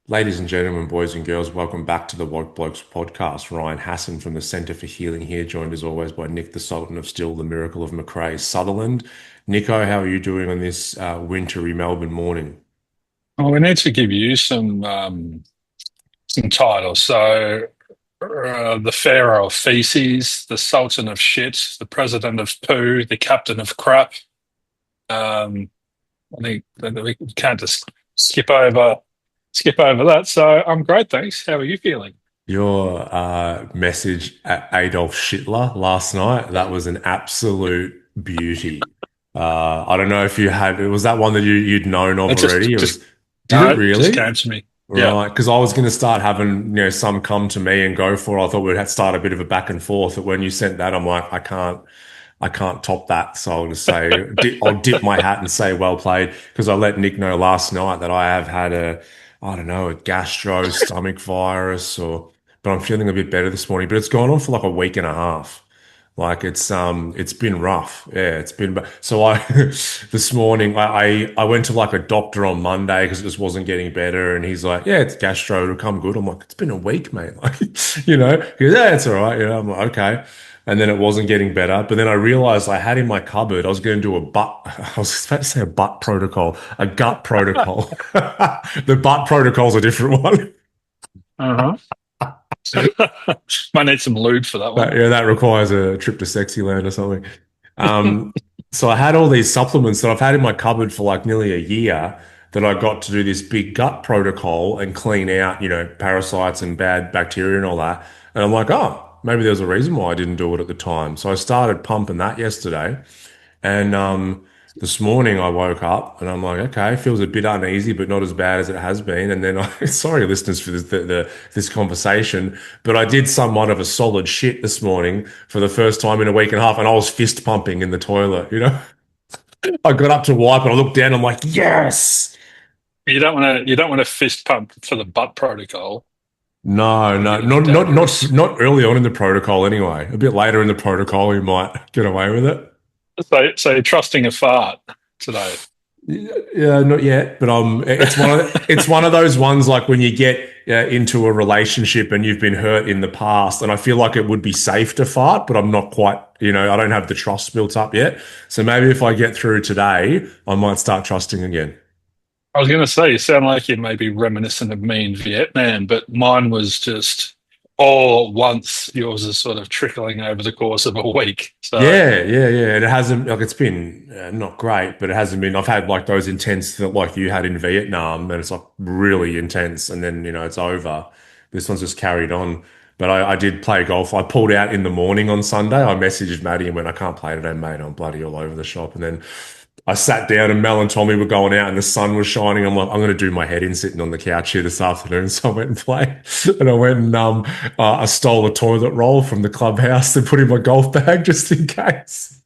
Ladies and gentlemen, boys and girls, welcome back to the Blokes podcast. Ryan Hassan from the Centre for Healing here, joined as always by Nick, the Sultan of Still, the Miracle of Macrae, Sutherland. Nico, how are you doing on this wintry Melbourne morning? Well, we need to give you some titles. The Pharaoh of Feces, the Sultan of Shit, the President of Poo, the Captain of Crap. Um, I think that we can't just skip over that. So I'm great, thanks. How are you feeling? Your message at Adolf Hitler last night, that was an absolute beauty. I don't know if you had, was that one that you'd known of It already? It was, just did it no, it just really? came to me. Yeah. Right, because I was going to start having, some come to me and go for it. I thought we'd have to start a bit of a back and forth. But when you sent that, I'm like, I can't top that. So I'll just say, I'll dip my hat and say, well played. Because I let Nick know last night that I have had I don't know, a gastro stomach virus but I'm feeling a bit better this morning. But it's gone on for like a week and a half. Like it's been rough. Yeah, it's been. So I this morning I went to like a doctor on Monday because it just wasn't getting better, and he's like, "Yeah, it's gastro. It'll come good." I'm like, "It's been a week, mate." Like, he goes, "Yeah, it's all right." I'm like, "Okay." And then it wasn't getting better. But then I realized I had in my cupboard, I was going to do a butt, I was about to say a butt protocol, a gut protocol. The butt protocol's a different one. Uh-huh. Might need some lube for that one. Yeah, that requires a trip to Sexyland or something. Um, so I had all these supplements that I've had in my cupboard for like nearly a year that I got to do this big gut protocol and clean out, parasites and bad bacteria and all that. And I'm like, oh, maybe there's a reason why I didn't do it at the time. So I started pumping that yesterday. And this morning I woke up and I'm like, okay, feels a bit uneasy, but not as bad as it has been. And then sorry, listeners, for this conversation, but I did somewhat of a solid shit this morning for the first time in a week and a half, and I was fist pumping in the toilet. I got up to wipe and I looked down. I'm like, yes. You don't want to fist pump for the butt protocol. No, That'll no, get a bit not dangerous. not early on in the protocol anyway. A bit later in the protocol, we might get away with it. So you're trusting a fart today. Yeah, not yet, but it's one of those ones like when you get into a relationship and you've been hurt in the past, and I feel like it would be safe to fart, but I'm not quite, I don't have the trust built up yet. So maybe if I get through today, I might start trusting again. I was going to say, you sound like you may be reminiscent of me in Vietnam, but mine was just all at once. Yours is sort of trickling over the course of a week. So, Yeah, yeah, yeah. And it hasn't like it's been not great, but it hasn't been. I've had like those intense that like you had in Vietnam, and it's like really intense, and then it's over. This one's just carried on. But I did play golf. I pulled out in the morning on Sunday. I messaged Maddie and went, "I can't play today, mate. I'm bloody all over the shop." And then I sat down, and Mel and Tommy were going out, and the sun was shining. I'm like, I'm going to do my head in sitting on the couch here this afternoon. So I went and played, and I went and I stole a toilet roll from the clubhouse and put in my golf bag just in case.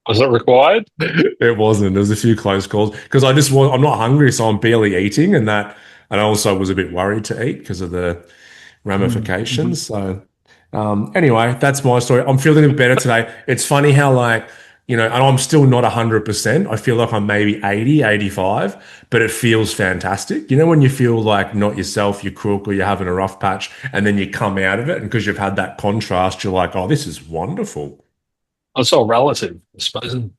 was it required? It wasn't. There was a few close calls because I'm not hungry, so I'm barely eating, and I also was a bit worried to eat because of the Mhm. ramifications. So, anyway, that's my story. I'm feeling a bit better today. It's funny how like, and I'm still not 100%. I feel like I'm maybe 80, 85, but it feels fantastic. You know, when you feel like not yourself, you're crook or you're having a rough patch, and then you come out of it, and because you've had that contrast, you're like, oh, this is wonderful. It's all relative, I suppose. And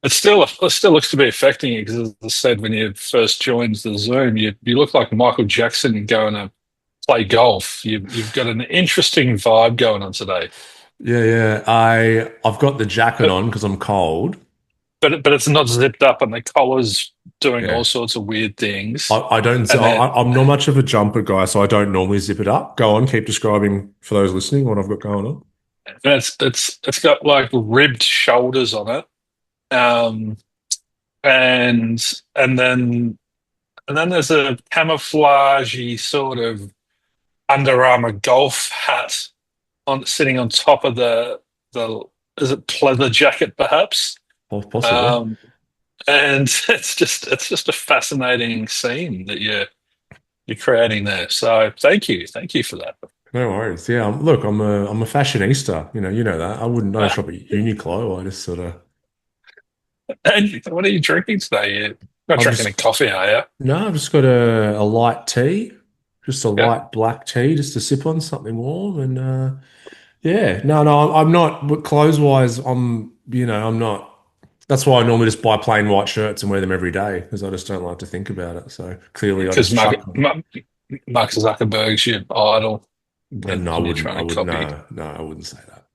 it still looks to be affecting you because, as I said, when you first joined the Zoom, you look like Michael Jackson going to play golf. You've got an interesting vibe going on today. Yeah, yeah. I've got the jacket on because I'm cold. But it's not zipped up and the collar's doing all Yeah. sorts of weird things. I don't, And then I'm not much of a jumper guy, so I don't normally zip it up. Go on, keep describing for those listening what I've got going on. it's got like ribbed shoulders on it. Um and and then and then there's a camouflagey sort of Under Armour golf hat on sitting on top of the is it pleather jacket perhaps? Possibly. Um and it's just a fascinating scene that you're creating there. So thank you for that. No worries. Yeah, look, I'm a fashionista. You know that. I wouldn't shop at Uniqlo. I just sort of And what are you drinking today? Not I've drinking any just coffee, are you? no, I've just got a light tea, just a Yeah. light black tea, just to sip on something warm. And yeah, no, I'm not. But clothes wise, I'm not. That's why I normally just buy plain white shirts and wear them every day because I just don't like to think about it. So clearly, I Because just chuck them. Mark Zuckerberg's your idol, And no, and you're trying I to wouldn't. copy. No, I wouldn't say that.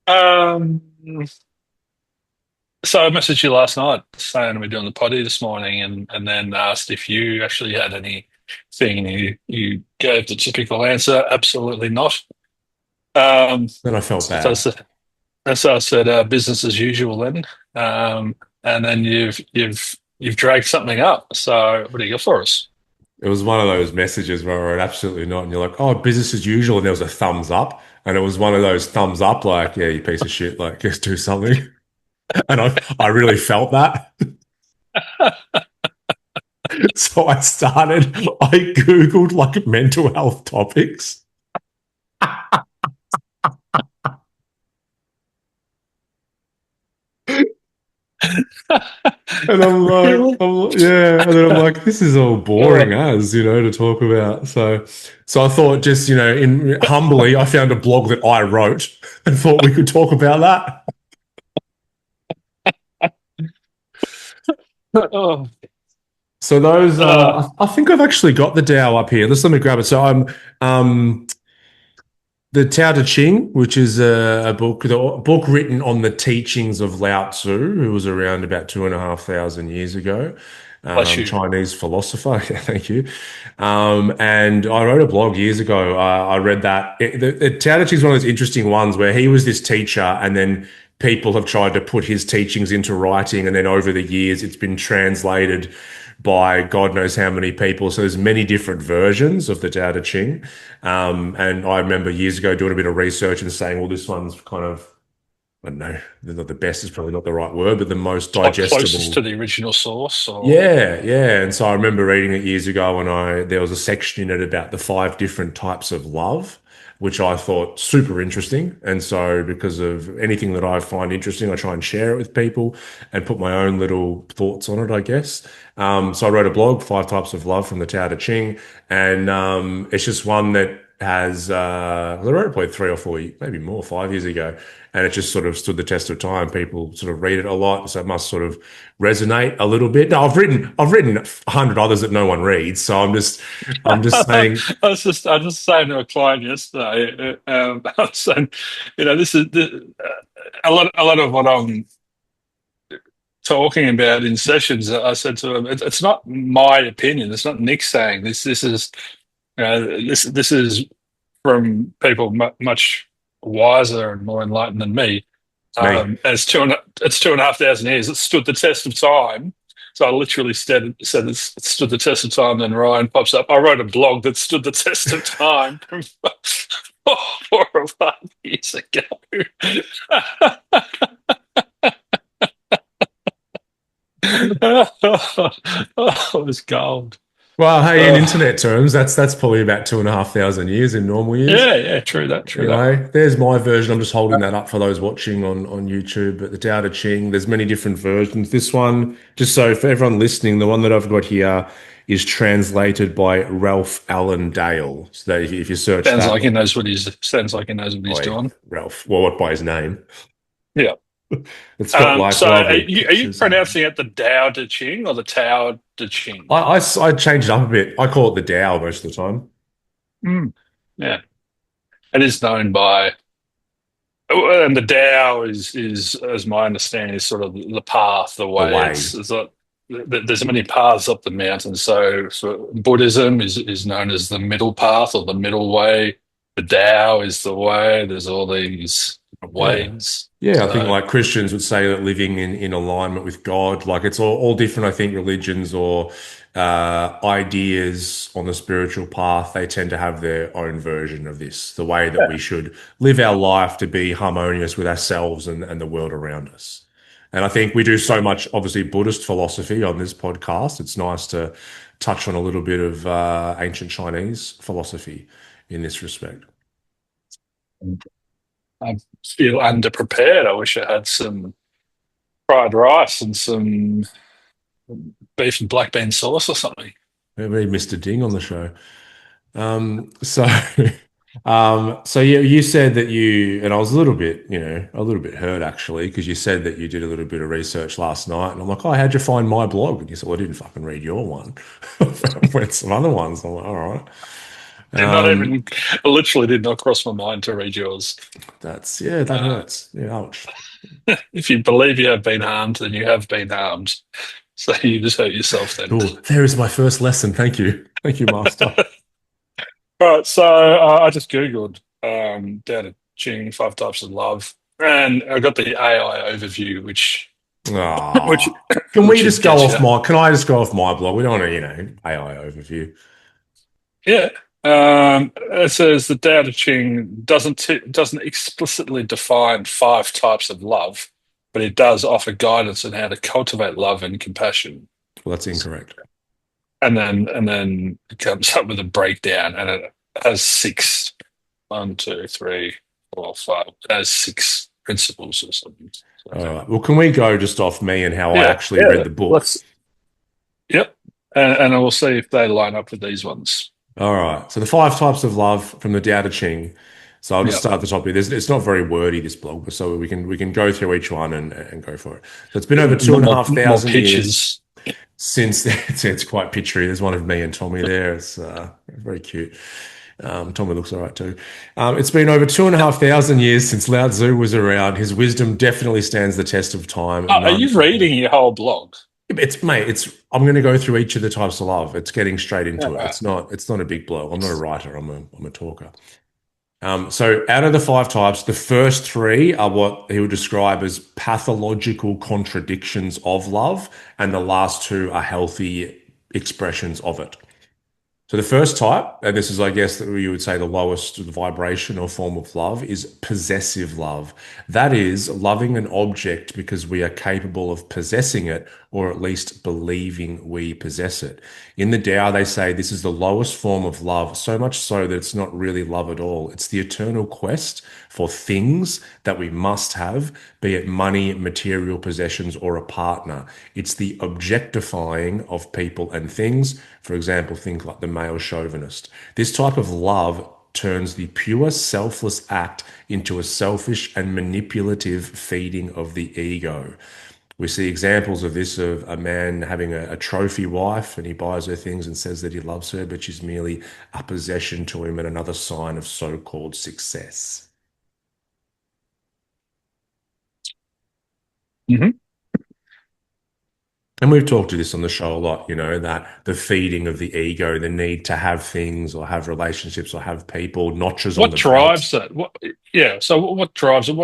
Um, so I messaged you last night saying we're doing the potty this morning, and then asked if you actually had anything. You gave the typical answer, absolutely not. Um, Then I felt so I bad. said, so I said business as usual then. Um, and then you've dragged something up. So what do you got for us? It was one of those messages where I wrote absolutely not, and you're like, "Oh, business as usual," and there was a thumbs up, and it was one of those thumbs up, like, "Yeah, you piece of shit, like, just do something." And I really felt that. So I Googled like mental health topics. And yeah. And then I'm like, this is all Oh, boring as, to talk about. So I thought just, in humbly, I found a blog that I wrote and thought we could talk about that. oh, So those, uh, I think I've actually got the DAO up here. Let's let me grab it. So um, the Tao Te Ching, which is a book written on the teachings of Lao Tzu, who was around about 2,500 years ago, bless you. Chinese philosopher. Yeah, thank you. And I wrote a blog years ago. I read that. The Tao Te Ching is one of those interesting ones where he was this teacher, and then people have tried to put his teachings into writing, and then over the years, it's been translated by God knows how many people. So there's many different versions of the Tao Te Ching. And I remember years ago doing a bit of research and saying, well, this one's kind of, I don't know, not the best is probably not the right word, but the most It's like closest to digestible. the original source, or Yeah, yeah. And so I remember reading it years ago, and there was a section in it about the 5 different types of love, which I thought super interesting. And so because of anything that I find interesting, I try and share it with people and put my own little thoughts on it, I guess. So I wrote a blog, 5 Types of Love from the Tao Te Ching, and it's just one that has I wrote it probably 3 or 4, maybe more, 5 years ago, and it just sort of stood the test of time. People sort of read it a lot, so it must sort of resonate a little bit. No, I've written 100 others that no one reads, so I'm just saying, I was just saying to a client yesterday. I was saying, this is a lot of what I'm talking about in sessions. I said to him, it's not my opinion. It's not Nick saying this. This is from people much wiser and more enlightened than me. it's me. It's 2,500 years. It stood the test of time. So I literally said it stood the test of time. Then Ryan pops up. I wrote a blog that stood the test of time from 4 or 5 years ago. Oh, it was gold. Well, hey, in Uh, internet terms, that's probably about 2,500 years in normal years. yeah, true that, true that. Anyway, there's my version. I'm just holding that up for those watching on YouTube. But the Tao Te Ching, there's many different versions. This one, just so for everyone listening, the one that I've got here is translated by Ralph Allen Dale. So that if you search that, Sounds like he knows what he's by doing. Ralph, well, what by his name? Yeah. It's got like So lovely are you pictures. pronouncing it the Tao Te Ching or the Tao Te Ching? I changed it up a bit. I call it the Tao most of the time. Mm. Yeah, it is known by, and the Tao is, as my understanding, is sort of the path, the The way. way. It's like there's many paths up the mountain. So Buddhism is known as the middle path or the middle way. The Tao is the way. There's all these different Yeah. ways. Yeah, I think So like Christians would say that living in alignment with God, like it's all different, I think, religions or ideas on the spiritual path, they tend to have their own version of this, the way that we should live our life to be harmonious with ourselves and the world around us. And I think we do so much, obviously, Buddhist philosophy on this podcast. It's nice to touch on a little bit of ancient Chinese philosophy in this respect. I feel underprepared. I wish I had some. fried rice and some beef and black bean sauce or something. Very Mr. Ding on the show. So, so yeah, you said that and I was a little bit, a little bit hurt actually, because you said that you did a little bit of research last night, and I'm like, oh, how'd you find my blog? And you said, well, I didn't fucking read your one. I went some other ones. I'm like, all right. Did not Um, even, literally did not cross my mind to read yours. yeah, that Uh, hurts. Yeah, ouch. if you believe you have been harmed, then you have been harmed. So you just hurt yourself then. Oh, there is my first lesson. Thank you. Thank you, Master. Right, so I just Googled down to Ching, five types of love, and I got the AI overview, which Ah, can we which should just go get off you. my? Can I just go off my blog? We don't want to, AI overview. Yeah. It says the Tao Te Ching doesn't explicitly define five types of love, but it does offer guidance on how to cultivate love and compassion. Well, that's incorrect. And then it comes up with a breakdown, and it has six, one, two, three, four, five. It has six principles or something. All So, right. Well, can we go just off me and how I yeah, actually read yeah. the book? Let's. Yep. And I will see if they line up with these ones. All right. So the five types of love from the Tao Te Ching. So I'll just Yep. start at the top here. It's not very wordy, this blog, but so we can go through each one and go for it. So it's been over two and a half More thousand years pictures. since it's quite pictury. There's one of me and Tommy there. It's very cute. Tommy looks all right too. It's been over 2,500 years since Lao Tzu was around. His wisdom definitely stands the test of Oh, time. are you reading your whole blog? I'm going to go through each of the types of love. It's getting straight All into it. right. It's not a big blow. I'm not a writer. I'm a talker. So out of the five types, the first three are what he would describe as pathological contradictions of love, and the last two are healthy expressions of it. So the first type, and this is, I guess, that you would say the lowest vibration or form of love, is possessive love. That is loving an object because we are capable of possessing it, or at least believing we possess it. In the Tao, they say this is the lowest form of love, so much so that it's not really love at all. It's the eternal quest for things that we must have, be it money, material possessions, or a partner. It's the objectifying of people and things. For example, think like the male chauvinist. This type of love turns the pure selfless act into a selfish and manipulative feeding of the ego. We see examples of this of a man having a trophy wife, and he buys her things and says that he loves her, but she's merely a possession to him and another sign of so-called success. Hmm. And we've talked to this on the show a lot, that the feeding of the ego, the need to have things or have relationships or have people, notches on What the belt. drives that? Yeah. So what drives it?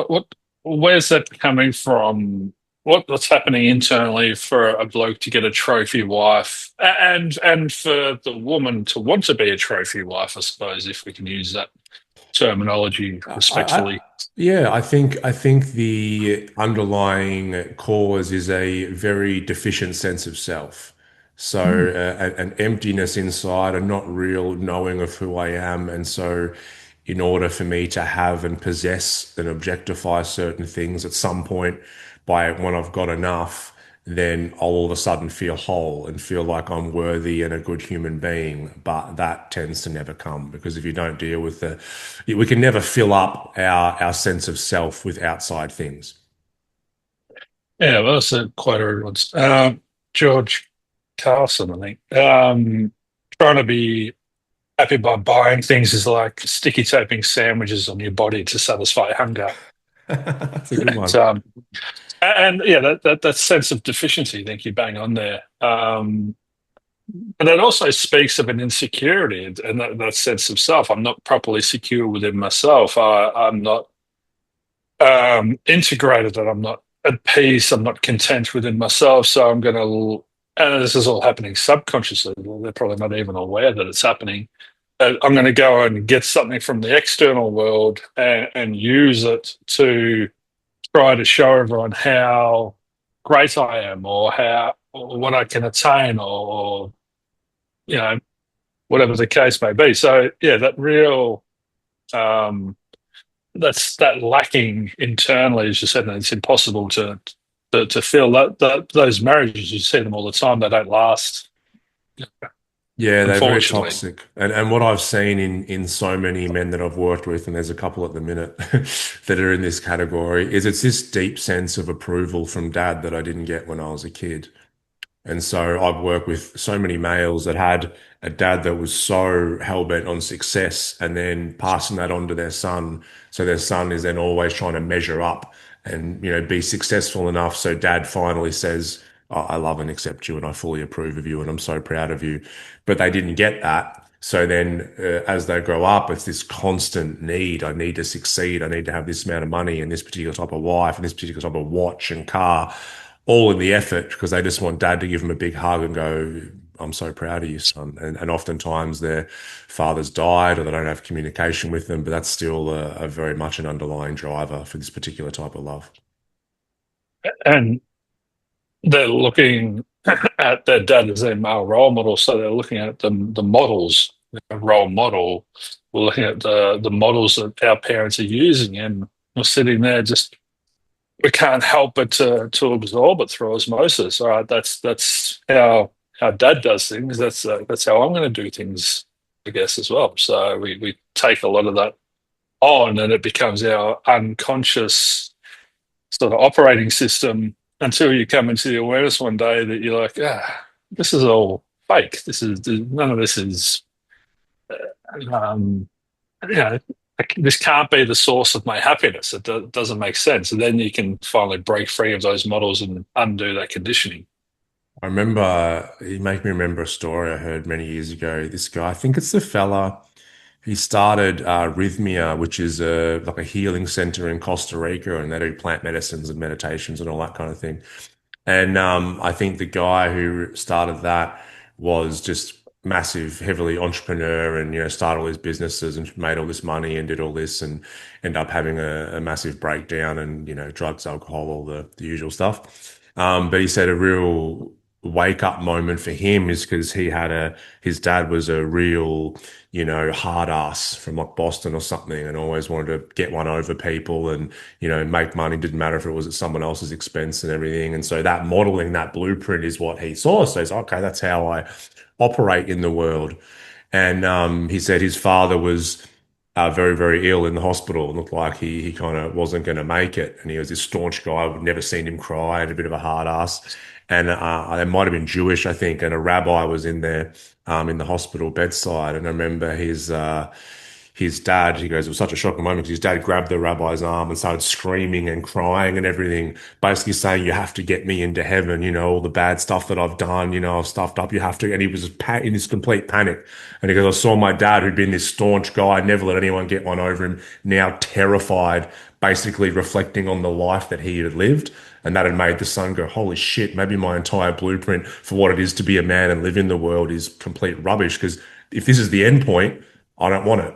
Where's that coming from? What's happening internally for a bloke to get a trophy wife, and for the woman to want to be a trophy wife? I suppose if we can use that terminology respectfully. Yeah, I think the underlying cause is a very deficient sense of self. So Mm. an emptiness inside, a not real knowing of who I am, and so in order for me to have and possess and objectify certain things at some point, by when I've got enough, then I'll all of a sudden feel whole and feel like I'm worthy and a good human being. But that tends to never come because if you don't deal with we can never fill up our sense of self with outside things. Yeah, well, that's quite a response. George Carlson, I think. Trying to be happy by buying things is like sticky taping sandwiches on your body to satisfy hunger. That's a good one. So, and yeah, that sense of deficiency, I think you bang on there. But that also speaks of an insecurity and that sense of self. I'm not properly secure within myself. I'm not integrated, and I'm not at peace. I'm not content within myself. So I'm going to, and this is all happening subconsciously. They're probably not even aware that it's happening. I'm going to go and get something from the external world and use it to try to show everyone how great I am, or what I can attain, or you know, whatever the case may be. So yeah, that real um, that's that lacking internally, as you said, and it's impossible to to feel that those marriages, you see them all the time, they don't last, Yeah, they're very unfortunately. toxic. And what I've seen in so many men that I've worked with, and there's a couple at the minute that are in this category, is it's this deep sense of approval from dad that I didn't get when I was a kid. And so I've worked with so many males that had a dad that was so hell-bent on success and then passing that on to their son. So their son is then always trying to measure up and, be successful enough. So dad finally says, "Oh, I love and accept you and I fully approve of you and I'm so proud of you." But they didn't get that. So then, as they grow up, it's this constant need. I need to succeed. I need to have this amount of money and this particular type of wife and this particular type of watch and car, all in the effort because they just want dad to give them a big hug and go, "I'm so proud of you, son." And oftentimes their fathers died or they don't have communication with them, but that's still a very much an underlying driver for this particular type of love. And they're looking at their dad as their male role model, so they're looking at the models, the role model. We're looking at the models that our parents are using, and we're sitting there just we can't help but to absorb it through osmosis. All right, that's how dad does things. That's how I'm going to do things, I guess, as well. So we take a lot of that on, and it becomes our unconscious sort of operating system until you come into the awareness one day that you're like, this is all fake. This is none of this is, um, you know, this can't be the source of my happiness. It doesn't make sense. And then you can finally break free of those models and undo that conditioning. I remember, you make me remember a story I heard many years ago. This guy, I think it's the fella, he started Rhythmia, which is like a healing center in Costa Rica, and they do plant medicines and meditations and all that kind of thing. And I think the guy who started that was just massive, heavily entrepreneur and, started all his businesses and made all this money and did all this and end up having a massive breakdown and, drugs, alcohol, all the usual stuff. But he said a real wake up moment for him is because his dad was a real, hard ass from like Boston or something and always wanted to get one over people and, make money. Didn't matter if it was at someone else's expense and everything. And so that modeling, that blueprint is what he saw. So he's okay, that's how I operate in the world. And he said his father was very, very ill in the hospital. It looked like he kind of wasn't going to make it. And he was this staunch guy. I've never seen him cry. Had a bit of a hard ass. And they might have been Jewish, I think. And a rabbi was in there in the hospital bedside. And I remember his dad, he goes, it was such a shocking moment because his dad grabbed the rabbi's arm and started screaming and crying and everything, basically saying, "You have to get me into heaven, all the bad stuff that I've done, I've stuffed up, you have to." And he was in this complete panic. And he goes, "I saw my dad, who'd been this staunch guy, never let anyone get one over him, now terrified, basically reflecting on the life that he had lived." And that had made the son go, "Holy shit, maybe my entire blueprint for what it is to be a man and live in the world is complete rubbish. Because if this is the end point, I don't want it."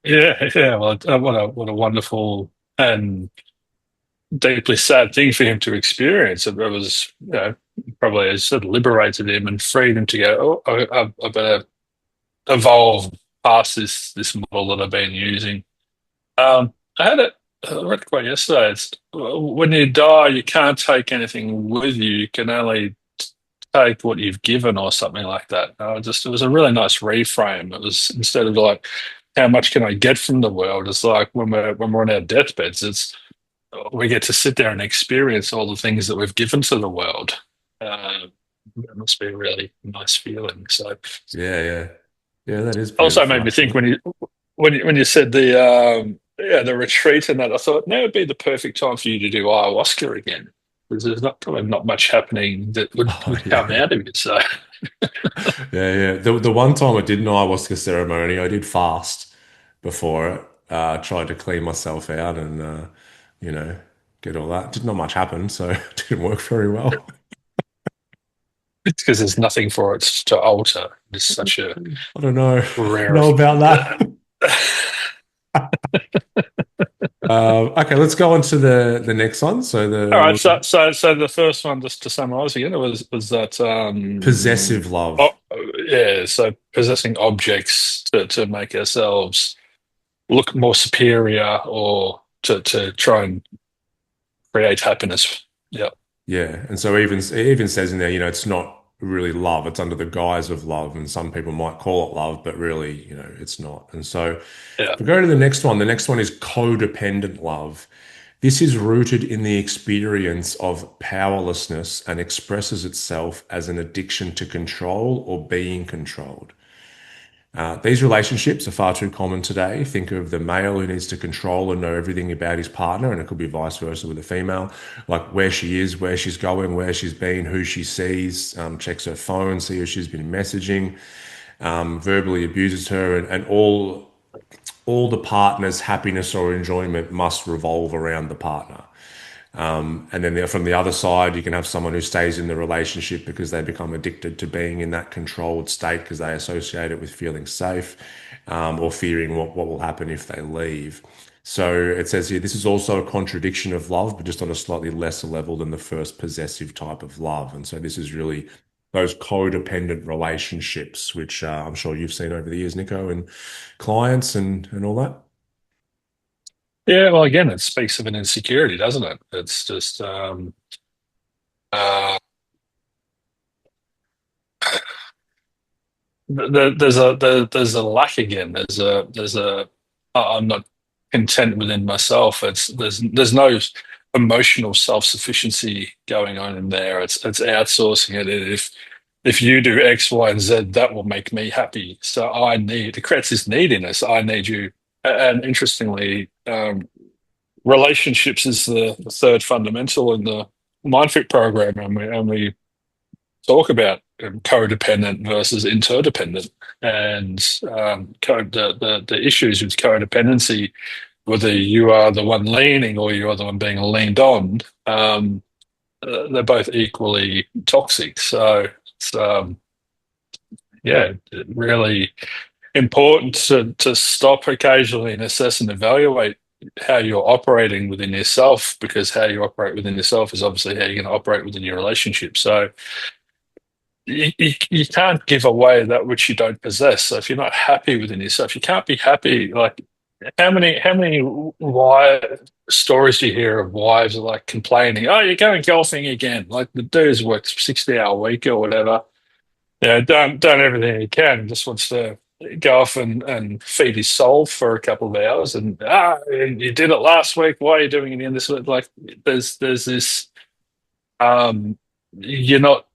Yeah, yeah. Well, what a wonderful and deeply sad thing for him to experience. It was, probably as said, liberated him and freed him to go, "Oh, I better evolve past this model that I've been using." I had it. I read a quote yesterday. It's when you die, you can't take anything with you. You can only take what you've given, or something like that. It was a really nice reframe. It was instead of like, how much can I get from the world? It's like when we're on our deathbeds, it's we get to sit there and experience all the things that we've given to the world. That must be a really nice feeling. So, Yeah, yeah. Yeah, that is also beautiful, made me think actually. when you said the retreat and that, I thought now would be the perfect time for you to do ayahuasca again, because there's not probably not much happening that would Oh, come yeah. out of it. So, Yeah, yeah. The one time I did an ayahuasca ceremony, I did fast before it. Tried to clean myself out and, you know, get all that. Did not much happen, so it didn't work very well. it's because there's nothing for it to alter. It's such a I don't know. rare. Know about that. Okay, let's go on to the next one. So All right, so the so the first one, just to summarize again, it was that possessive oh love. yeah, so possessing objects to make ourselves look more superior, or to try and create happiness. Yeah. Yeah, and so it even says in there, it's not really love. It's under the guise of love, and some people might call it love, but really, it's not. And so, Yeah. if we go to the next one is codependent love. This is rooted in the experience of powerlessness and expresses itself as an addiction to control or being controlled. These relationships are far too common today. Think of the male who needs to control and know everything about his partner, and it could be vice versa with a female, like where she is, where she's going, where she's been, who she sees, checks her phone, see who she's been messaging, verbally abuses her, and all the partner's happiness or enjoyment must revolve around the partner. And then from the other side, you can have someone who stays in the relationship because they become addicted to being in that controlled state because they associate it with feeling safe, or fearing what will happen if they leave. So it says here, this is also a contradiction of love, but just on a slightly lesser level than the first possessive type of love. And so this is really those codependent relationships, which I'm sure you've seen over the years, Nico, and clients and all that. Yeah, well, again, it speaks of an insecurity, doesn't it? It's just uh, there's a lack again. I'm not content within myself. There's no emotional self-sufficiency going on in there. It's outsourcing it. If you do X, Y, and Z, that will make me happy. So it creates this neediness. I need you. And interestingly, relationships is the third fundamental in the Myndfit program, and we talk about codependent versus interdependent, and the issues with codependency, whether you are the one leaning or you are the one being leaned on, they're both equally toxic. So it's yeah, really important to stop occasionally and assess and evaluate how you're operating within yourself, because how you operate within yourself is obviously how you're going to operate within your relationship. So you can't give away that which you don't possess. So if you're not happy within yourself, you can't be happy. Like how many stories do you hear of wives are like complaining, "Oh, you're going golfing again." Like the dude's worked 60-hour week or whatever. Done everything he can. Just wants to go off and feed his soul for a couple of hours. And you did it last week. Why are you doing it again this week? Like there's this. Um, you're not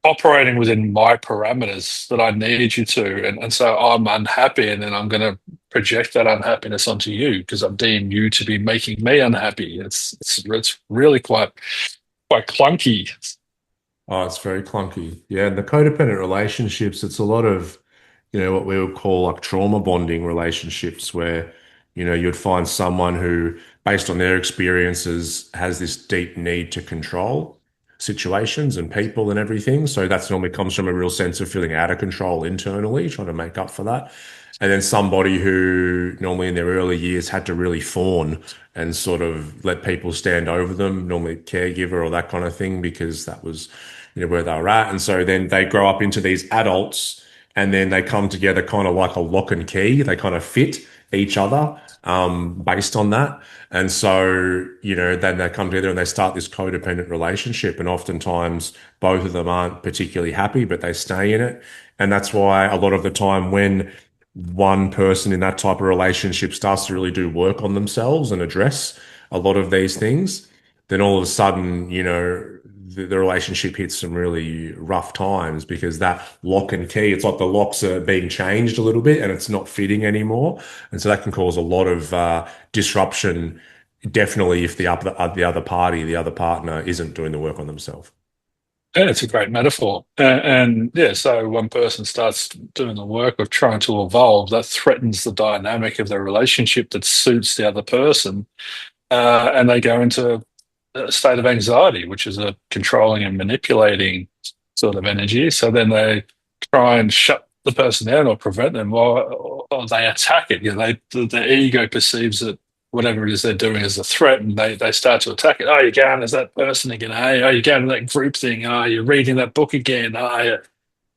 operating within my parameters that I need you to, and so I'm unhappy, and then I'm going to project that unhappiness onto you because I deem you to be making me unhappy. It's really quite clunky. Oh, it's very clunky. Yeah, and the codependent relationships, it's a lot of, what we would call like trauma bonding relationships where, you'd find someone who, based on their experiences, has this deep need to control situations and people and everything. So that's normally comes from a real sense of feeling out of control internally, trying to make up for that. And then somebody who normally in their early years had to really fawn and sort of let people stand over them, normally caregiver or that kind of thing, because that was, where they were at. And so then they grow up into these adults and then they come together kind of like a lock and key. They kind of fit each other, based on that. And so, then they come together and they start this codependent relationship. And oftentimes both of them aren't particularly happy, but they stay in it. And that's why a lot of the time when one person in that type of relationship starts to really do work on themselves and address a lot of these things, then all of a sudden, the relationship hits some really rough times because that lock and key, it's like the locks are being changed a little bit and it's not fitting anymore. And so that can cause a lot of disruption, definitely if the other party, the other partner isn't doing the work on themselves. Yeah, it's a great metaphor. And yeah, so one person starts doing the work of trying to evolve, that threatens the dynamic of the relationship that suits the other person. And they go into a state of anxiety, which is a controlling and manipulating sort of energy. So then they try and shut the person down or prevent them, or they attack it. The ego perceives that whatever it is they're doing is a threat, and they start to attack it. Oh, you're going as that person again. Hey, oh, you're going to that group thing. Oh, you're reading that book again. Oh,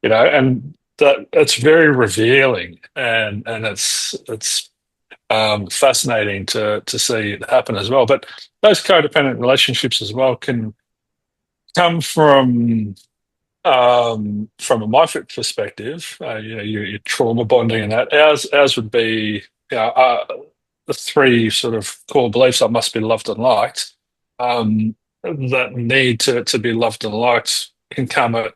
and that's very revealing, and it's fascinating to see it happen as well. But those codependent relationships as well can come from a Myndfit perspective. Your trauma bonding and that. Ours would be the three sort of core beliefs: I must be loved and liked. That need to be loved and liked can come at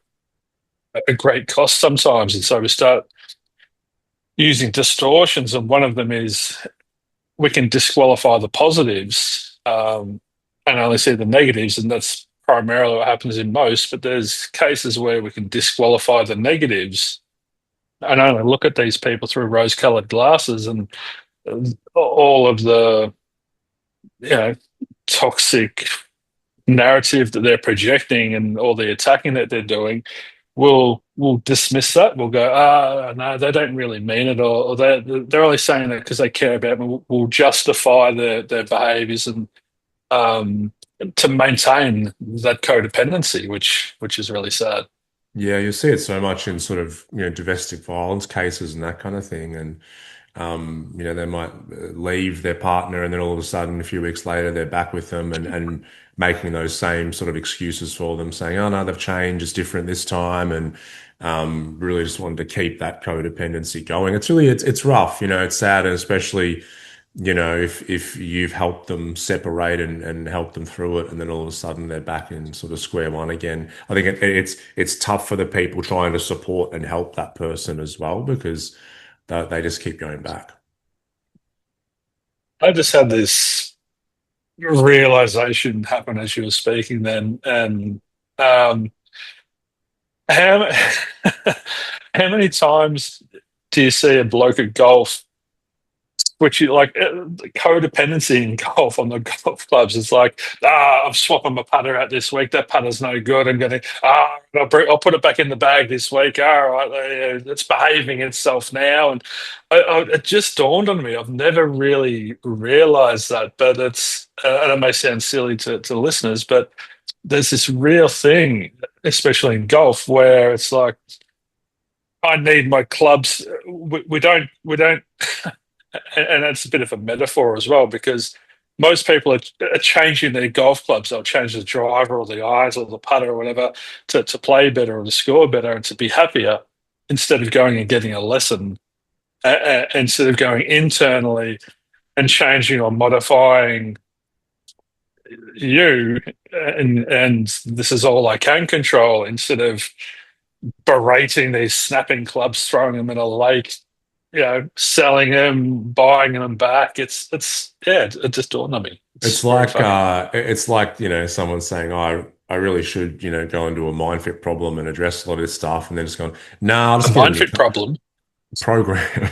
a great cost sometimes, and so we start using distortions, and one of them is we can disqualify the positives and only see the negatives, and that's primarily what happens in most. But there's cases where we can disqualify the negatives and only look at these people through rose-colored glasses, and all of the you know toxic narrative that they're projecting and all the attacking that they're doing, we'll dismiss that. We'll go, no, they don't really mean it, or they're only saying that because they care about me. We'll justify their behaviours and um, to maintain that codependency, which is really sad. Yeah, you see it so much in sort of, domestic violence cases and that kind of thing. And, they might leave their partner and then all of a sudden, a few weeks later, they're back with them and making those same sort of excuses for them, saying, oh, no, they've changed, it's different this time. And really just wanted to keep that codependency going. It's rough, it's sad. And especially, if you've helped them separate and helped them through it, and then all of a sudden they're back in sort of square one again. I think it's tough for the people trying to support and help that person as well because they just keep going back. I just had this realization happen as you were speaking then, and um, how how many times do you see a bloke at golf which you like codependency in golf on the golf clubs? It's like, I'm swapping my putter out this week. That putter's no good. I'm going to, I'll put it back in the bag this week. All right, it's behaving itself now. And it just dawned on me. I've never really realized that, but and it may sound silly to listeners, but there's this real thing, especially in golf, where it's like, I need my clubs. We don't and that's a bit of a metaphor as well because most people are changing their golf clubs. They'll change the driver or the irons or the putter or whatever to play better or to score better and to be happier instead of going and getting a lesson, instead of going internally and changing or modifying you. And this is all I can control instead of berating these snapping clubs, throwing them in a lake, selling them, buying them back. It just dawned on me. It's It's very like funny. someone saying, "Oh, I really should, go into a mindfit problem and address a lot of this stuff," and then just going, "Nah, I'll A just get a new mindfit problem. program."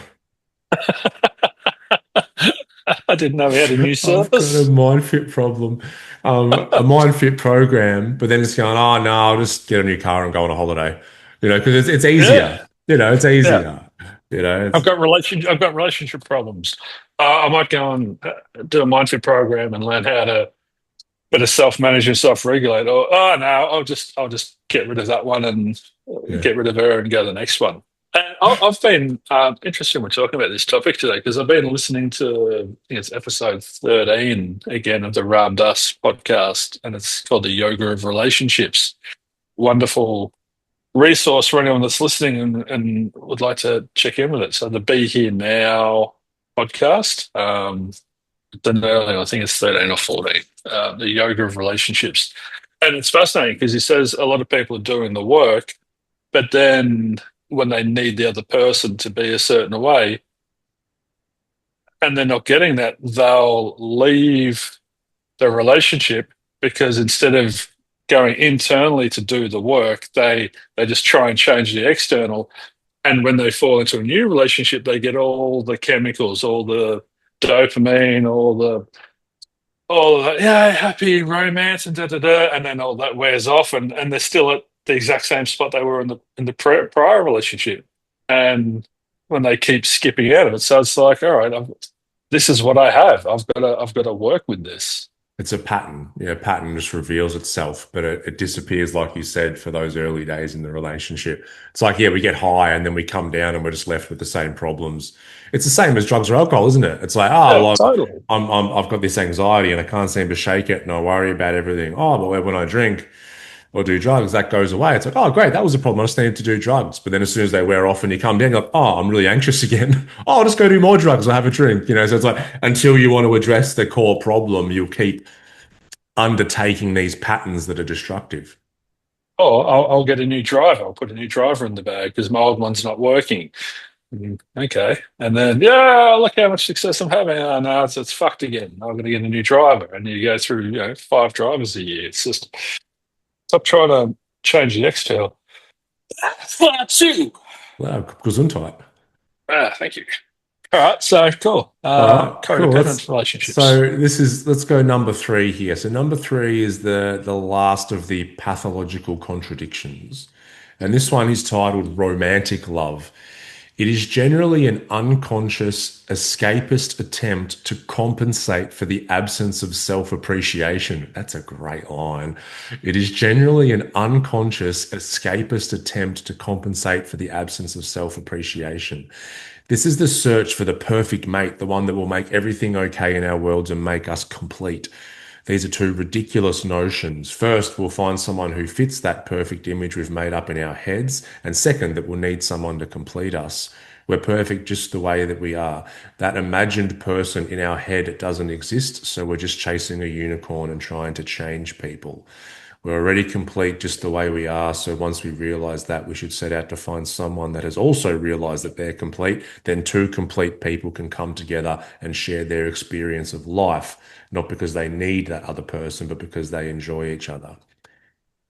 I didn't know we had a new I've got a service. MindFit problem, a MindFit program, but then it's going, oh no, I'll just get a new car and go on a holiday, because it's easier, Yeah, it's yeah. easier, it's I've got relationship problems. I might go and do a mindfit program and learn how to better self-manage and self-regulate. Or no, I'll just get rid of that one and yeah, get rid of her and go to the next one. And I've been interested we're talking about this topic today because I've been listening to I think it's episode 13 again of the Ram Dass podcast, and it's called the Yoga of Relationships. Wonderful resource for anyone that's listening and would like to check in with it. So the Be Here Now podcast. Done earlier, I think it's 13 or 14, the yoga of relationships. And it's fascinating because he says a lot of people are doing the work, but then when they need the other person to be a certain way and they're not getting that, they'll leave the relationship because instead of going internally to do the work, they just try and change the external. And when they fall into a new relationship, they get all the chemicals, all the dopamine, all that, yeah, happy romance and da da da, and then all that wears off, and they're still at the exact same spot they were in the prior relationship, and when they keep skipping out of it, so it's like, all right, this is what I have. I've got to work with this. It's a pattern. Pattern just reveals itself, but it disappears, like you said, for those early days in the relationship. It's like, yeah, we get high and then we come down and we're just left with the same problems. It's the same as drugs or alcohol, isn't it? It's like, oh, Yeah, well, totally. I've got this anxiety and I can't seem to shake it and I worry about everything. Oh, but when I drink or do drugs, that goes away. It's like, oh, great, that was a problem. I just needed to do drugs. But then as soon as they wear off and you come down, you're like, oh, I'm really anxious again. Oh, I'll just go do more drugs or have a drink. So it's like until you want to address the core problem, you'll keep undertaking these patterns that are destructive. Oh, I'll get a new driver. I'll put a new driver in the bag because my old one's not working. Okay. And then, yeah, look how much success I'm having. Oh, no, it's fucked again. I'm going to get a new driver. And you go through, 5 drivers a year. It's just stop trying to change the external. Two. Wow, Gesundheit. Thank you. All right. So cool. All right, cool. Codependent relationships. Let's go number three here. So number three is the last of the pathological contradictions. And this one is titled Romantic Love. It is generally an unconscious, escapist attempt to compensate for the absence of self-appreciation. That's a great line. It is generally an unconscious, escapist attempt to compensate for the absence of self-appreciation. This is the search for the perfect mate, the one that will make everything okay in our worlds and make us complete. These are two ridiculous notions. First, we'll find someone who fits that perfect image we've made up in our heads. And second, that we'll need someone to complete us. We're perfect just the way that we are. That imagined person in our head doesn't exist, so we're just chasing a unicorn and trying to change people. We're already complete just the way we are, so once we realize that, we should set out to find someone that has also realized that they're complete. Then two complete people can come together and share their experience of life, not because they need that other person, but because they enjoy each other.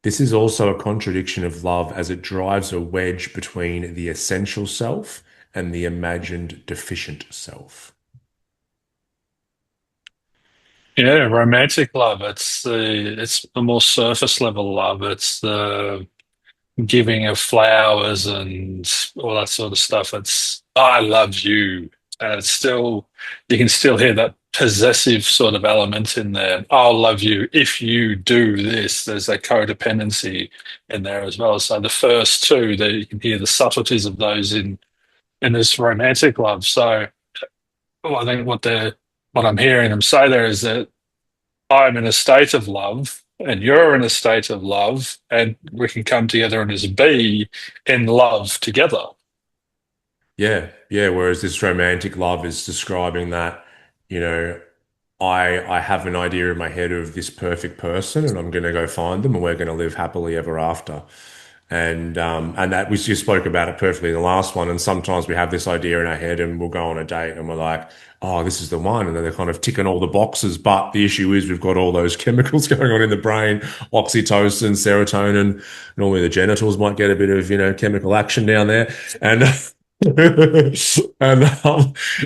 This is also a contradiction of love as it drives a wedge between the essential self and the imagined deficient self. Yeah, romantic love. It's the more surface level love. It's the giving of flowers and all that sort of stuff. It's I love you, and it's still you can still hear that possessive sort of element in there. I'll love you if you do this. There's that codependency in there as well. So the first two, that you can hear the subtleties of those in this romantic love. So well, I think what I'm hearing them say there is that I'm in a state of love and you're in a state of love, and we can come together and just be in love together. Yeah, yeah. Whereas this romantic love is describing that, you know, I have an idea in my head of this perfect person, and I'm going to go find them, and we're going to live happily ever after. And that we just spoke about it perfectly in the last one. And sometimes we have this idea in our head, and we'll go on a date, and we're like, "Oh, this is the one," and then they're kind of ticking all the boxes. But the issue is we've got all those chemicals going on in the brain, oxytocin, serotonin. Normally the genitals might get a bit of chemical action down there, and and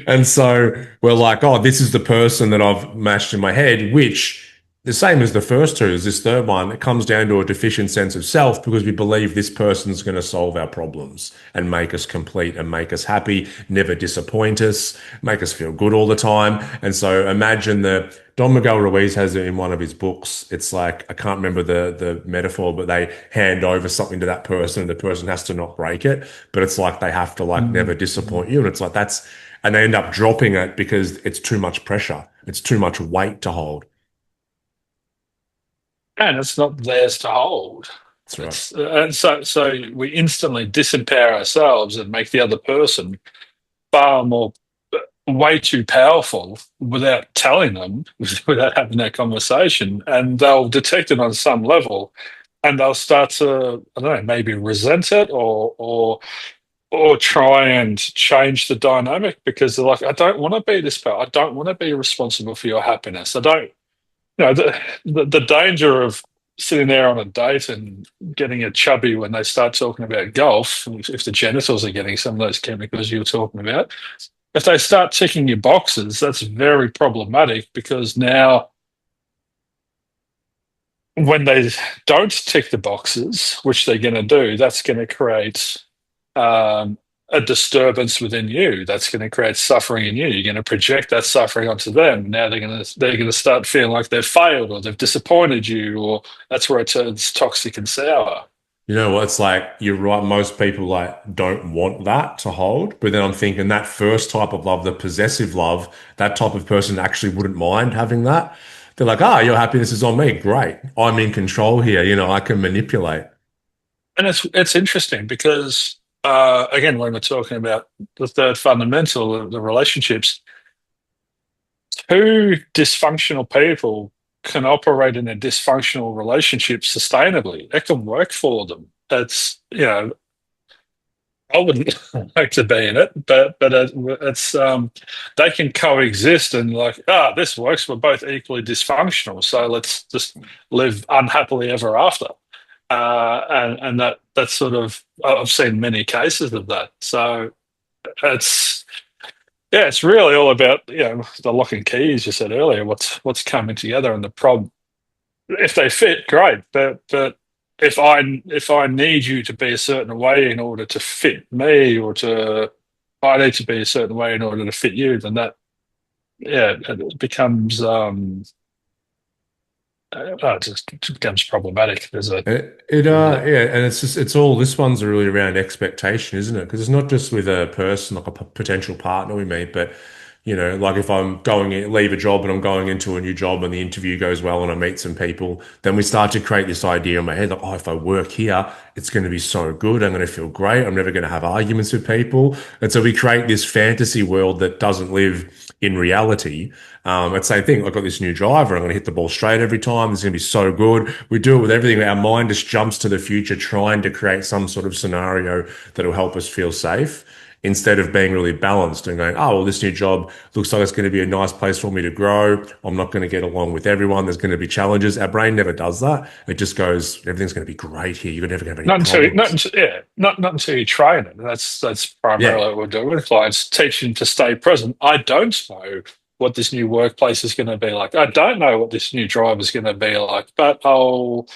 and so we're like, oh, this is the person that I've mashed in my head, which the same as the first two is this third one. It comes down to a deficient sense of self because we believe this person's going to solve our problems and make us complete and make us happy, never disappoint us, make us feel good all the time. And so imagine the Don Miguel Ruiz has it in one of his books. It's like, I can't remember the metaphor, but they hand over something to that person and the person has to not break it. But it's like they have to like never Mhm. disappoint you. And it's like and they end up dropping it because it's too much pressure. It's too much weight to hold. And it's not theirs to hold. That's right. It's and so we instantly disempower ourselves and make the other person far more way too powerful without telling them, without having that conversation, and they'll detect it on some level, and they'll start to, I don't know, maybe resent it or try and change the dynamic because they're like, I don't want to be this power. I don't want to be responsible for your happiness. I don't, the danger of sitting there on a date and getting a chubby when they start talking about golf, if the genitals are getting some of those chemicals you were talking about, if they start ticking your boxes, that's very problematic because now when they don't tick the boxes, which they're going to do, that's going to create um, a disturbance within you that's going to create suffering in you. You're going to project that suffering onto them. Now they're going to start feeling like they've failed or they've disappointed you, or that's where it turns toxic and sour. You know what? It's like you're right. Most people like don't want that to hold, but then I'm thinking that first type of love, the possessive love, that type of person actually wouldn't mind having that. They're like, ah, your happiness is on me. Great. I'm in control here. I can manipulate. And it's interesting because again, when we're talking about the third fundamental, the relationships, two dysfunctional people can operate in a dysfunctional relationship sustainably. It can work for them. I wouldn't like to be in it, but it's they can coexist and like, this works. We're both equally dysfunctional, so let's just live unhappily ever after. And that's sort of I've seen many cases of that. So it's yeah, it's really all about the lock and key, as you said earlier. What's coming together, and the problem. If they fit, great. But if I need you to be a certain way in order to fit me, or to I need to be a certain way in order to fit you, then that it becomes it just becomes problematic. Yeah, and it's all this one's really around expectation, isn't it? Because it's not just with a person, like a potential partner we meet, but like if I'm going in, leave a job and I'm going into a new job and the interview goes well and I meet some people, then we start to create this idea in my head, like, oh, if I work here, it's going to be so good. I'm going to feel great. I'm never going to have arguments with people. And so we create this fantasy world that doesn't live in reality. It's the same thing. I've got this new driver. I'm going to hit the ball straight every time. It's going to be so good. We do it with everything. Our mind just jumps to the future, trying to create some sort of scenario that will help us feel safe instead of being really balanced and going, oh, well, this new job looks like it's going to be a nice place for me to grow. I'm not going to get along with everyone. There's going to be challenges. Our brain never does that. It just goes, everything's going to be great here. You're never going to have any problems. Not until you train it. That's Yeah. primarily what we're doing with clients, teaching to stay present. I don't know what this new workplace is going to be like. I don't know what this new drive is going to be like, but I'll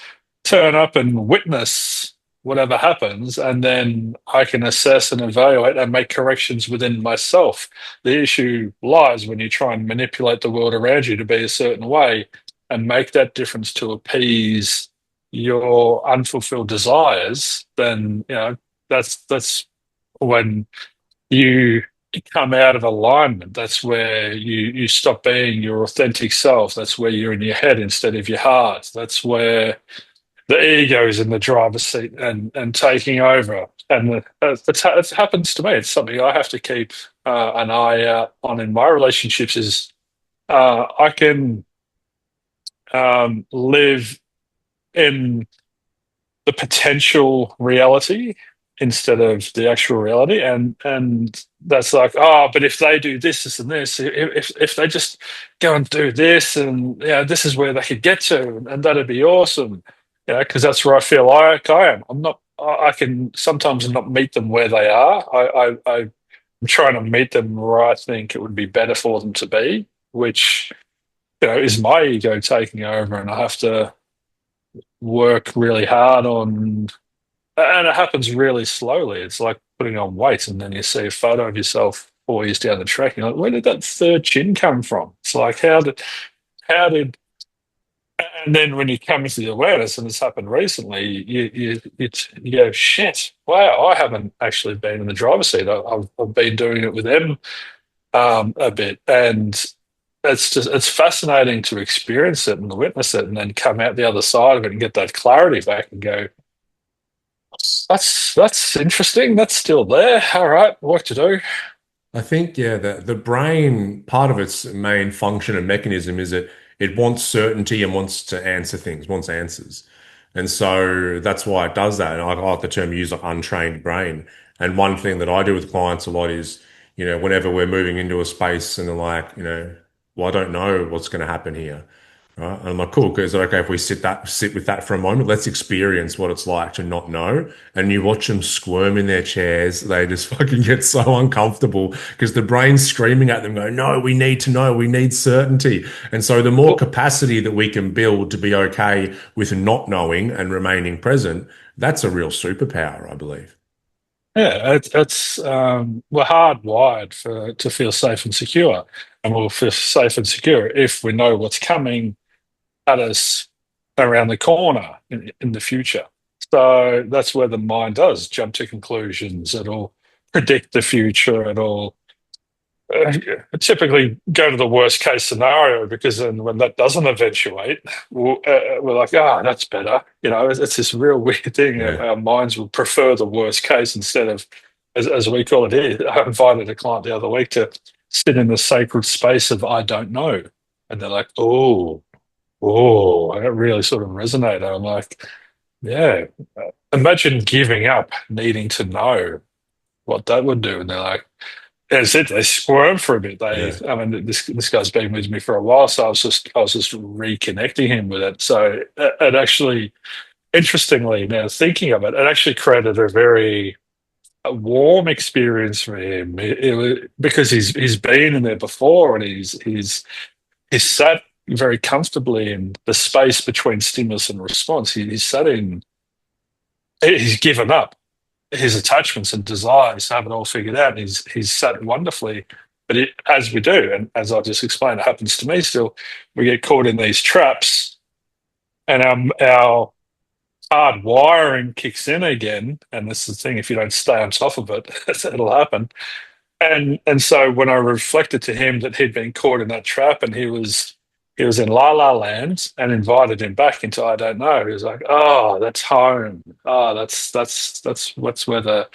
turn up and witness whatever happens, and then I can assess and evaluate and make corrections within myself. The issue lies when you try and manipulate the world around you to be a certain way and make that difference to appease your unfulfilled desires, then that's when you come out of alignment. That's where you stop being your authentic self. That's where you're in your head instead of your heart. That's where the ego is in the driver's seat and taking over. And it happens to me. It's something I have to keep an eye out on in my relationships. Is I can live in the potential reality instead of the actual reality, and that's like, oh, but if they do this and this, if they just go and do this, and this is where they could get to, and that'd be awesome. Because that's where I feel like I am. I'm not. I can sometimes not meet them where they are. I'm trying to meet them where I think it would be better for them to be, which is my ego taking over, and I have to work really hard on. And it happens really slowly. It's like putting on weight, and then you see a photo of yourself 4 years down the track, and you're like, where did that third chin come from? It's like, how did, and then when you come into the awareness, and it's happened recently, you go, shit, wow, I haven't actually been in the driver's seat. I've been doing it with them a bit, and it's fascinating to experience it and witness it, and then come out the other side of it and get that clarity back and go, that's interesting. That's still there. All right, what to do? I think, yeah, the brain, part of its main function and mechanism is it wants certainty and wants to answer things, wants answers. And so that's why it does that. And I like the term you use, like untrained brain. And one thing that I do with clients a lot is, whenever we're moving into a space and they're like, well, I don't know what's going to happen here. Right. And I'm like, cool, because okay, if we sit with that for a moment, let's experience what it's like to not know. And you watch them squirm in their chairs, they just fucking get so uncomfortable because the brain's screaming at them, going, no, we need to know, we need certainty. And so the more Well, capacity that we can build to be okay with not knowing and remaining present, that's a real superpower, I believe. Yeah, we're hardwired for to feel safe and secure, and we'll feel safe and secure if we know what's coming at us around the corner in the future. So that's where the mind does jump to conclusions. It'll predict the future. It'll typically go to the worst case scenario because then when that doesn't eventuate, we're like, ah, that's better. It's this real weird thing. Yeah. Our minds will prefer the worst case instead of, as we call it here. I invited a client the other week to sit in the sacred space of I don't know. And they're like, oh, and it really sort of resonated. I'm like, yeah, imagine giving up needing to know what that would do. And they're like, that's it. They squirm for a bit. Yeah. I mean, this guy's been with me for a while, so I was just reconnecting him with it. So it actually, interestingly, now thinking of it, it actually created a very warm experience for him. Because he's been in there before, and he's sat very comfortably in the space between stimulus and response. He's sat in. He's given up his attachments and desires to have it all figured out. And he's sat wonderfully. But as we do, and as I just explained, it happens to me still, we get caught in these traps, and our hard wiring kicks in again. And this is the thing, if you don't stay on top of it, it'll happen. And so when I reflected to him that he'd been caught in that trap and he was in La La Land and invited him back into I don't know. He was like, oh, that's home. Oh, that's what's where the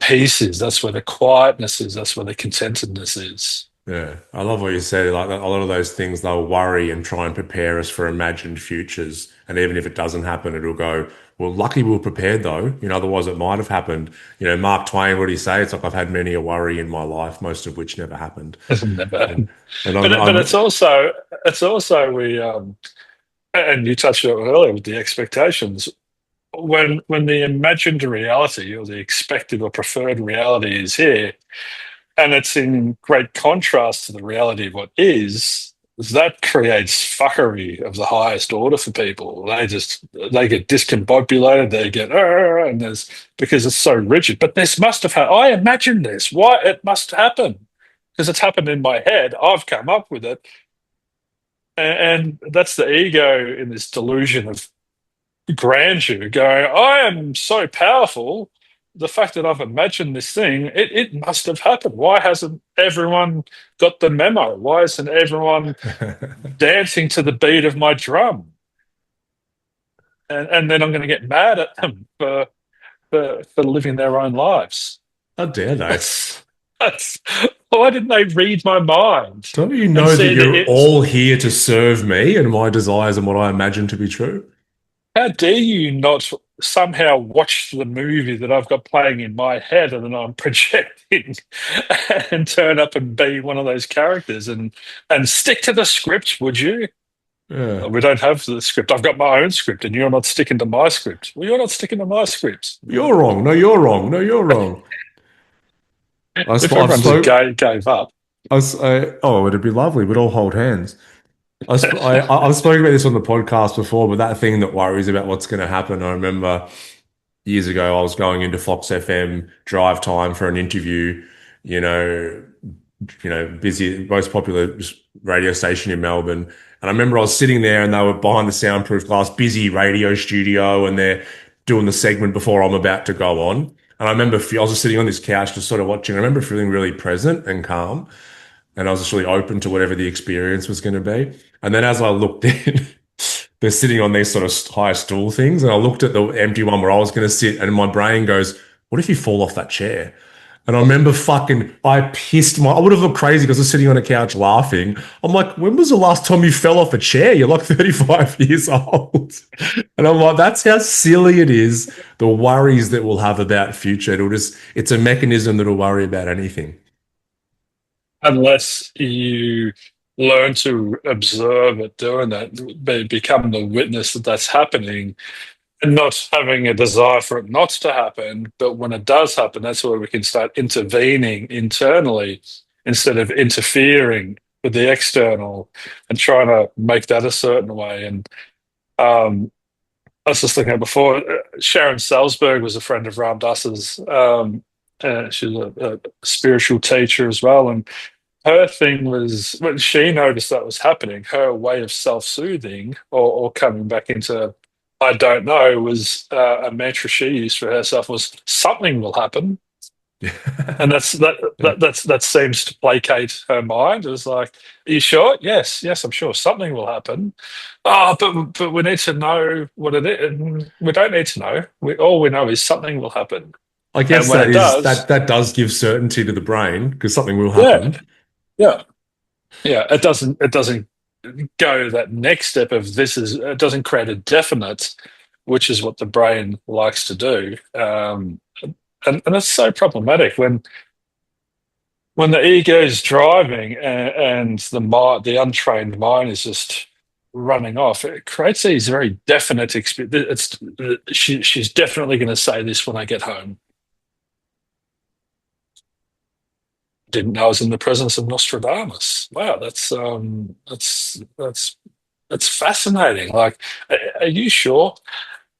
peace is. That's where the quietness is. That's where the contentedness is. Yeah, I love what you said. Like a lot of those things, they'll worry and try and prepare us for imagined futures. And even if it doesn't happen, it'll go, well, lucky we were prepared though. Otherwise it might have happened. Mark Twain, what do you say? It's like I've had many a worry in my life, most of which never happened. Never. And and But I'm it's also we and you touched on it earlier with the expectations. When the imagined reality or the expected or preferred reality is here, and it's in great contrast to the reality of what is, that creates fuckery of the highest order for people. They get discombobulated, they get and there's because it's so rigid. But this must have happened. I imagined this. Why it must happen? Because it's happened in my head. I've come up with it. And that's the ego in this delusion of grandeur going, I am so powerful. The fact that I've imagined this thing, it must have happened. Why hasn't everyone got the memo? Why isn't everyone dancing to the beat of my drum? And then I'm going to get mad at them for living their own lives. how dare they? That's, that's why didn't they read my mind Don't you and know that see that you're it's all here to serve me and my desires and what I imagine to be true? how dare you not somehow watch the movie that I've got playing in my head and then I'm projecting and turn up and be one of those characters and stick to the script, would you? Yeah. "Oh, we don't have the script. I've got my own script and you're not sticking to my script. Well, you're not sticking to my script. You're wrong. No, you're wrong. No, you're wrong. If I've everyone just spoke. gave up. Oh, it'd be lovely. We'd all hold hands. I've spoken about this on the podcast before, but that thing that worries about what's going to happen. I remember years ago, I was going into Fox FM drive time for an interview. You know, busy, most popular radio station in Melbourne. And I remember I was sitting there, and they were behind the soundproof glass, busy radio studio, and they're doing the segment before I'm about to go on. And I remember I was just sitting on this couch, just sort of watching. I remember feeling really present and calm. And I was just really open to whatever the experience was going to be. And then as I looked in, they're sitting on these sort of high stool things, and I looked at the empty one where I was going to sit, and my brain goes, "What if you fall off that chair?" And I remember I would have looked crazy because I was sitting on a couch laughing. I'm like, when was the last time you fell off a chair? You're like 35 years old. And I'm like, that's how silly it is. The worries that we'll have about future. It's a mechanism that'll worry about anything. Unless you learn to observe it doing that, become the witness that that's happening, and not having a desire for it not to happen. But when it does happen, that's where we can start intervening internally instead of interfering with the external and trying to make that a certain way. And um, I was just thinking before, Sharon Salzberg was a friend of Ram Dass's. She's a spiritual teacher as well. And her thing was when she noticed that was happening, her way of self-soothing or coming back into I don't know was a mantra she used for herself was something will happen. And that seems to placate her mind. It was like, are you sure? Yes, yes, I'm sure something will happen. Oh, but we need to know what it is. We don't need to know. All we know is something will happen. I And guess when that it is does, that does give certainty to the brain because something will yeah, happen. yeah. Yeah, it doesn't go that next step of this is it doesn't create a definite, which is what the brain likes to do. And it's so problematic when the ego is driving and the untrained mind is just running off. It creates these very definite experience. She's definitely going to say this when I get home. Didn't know I was in the presence of Nostradamus. Wow, that's fascinating. Like, are you sure?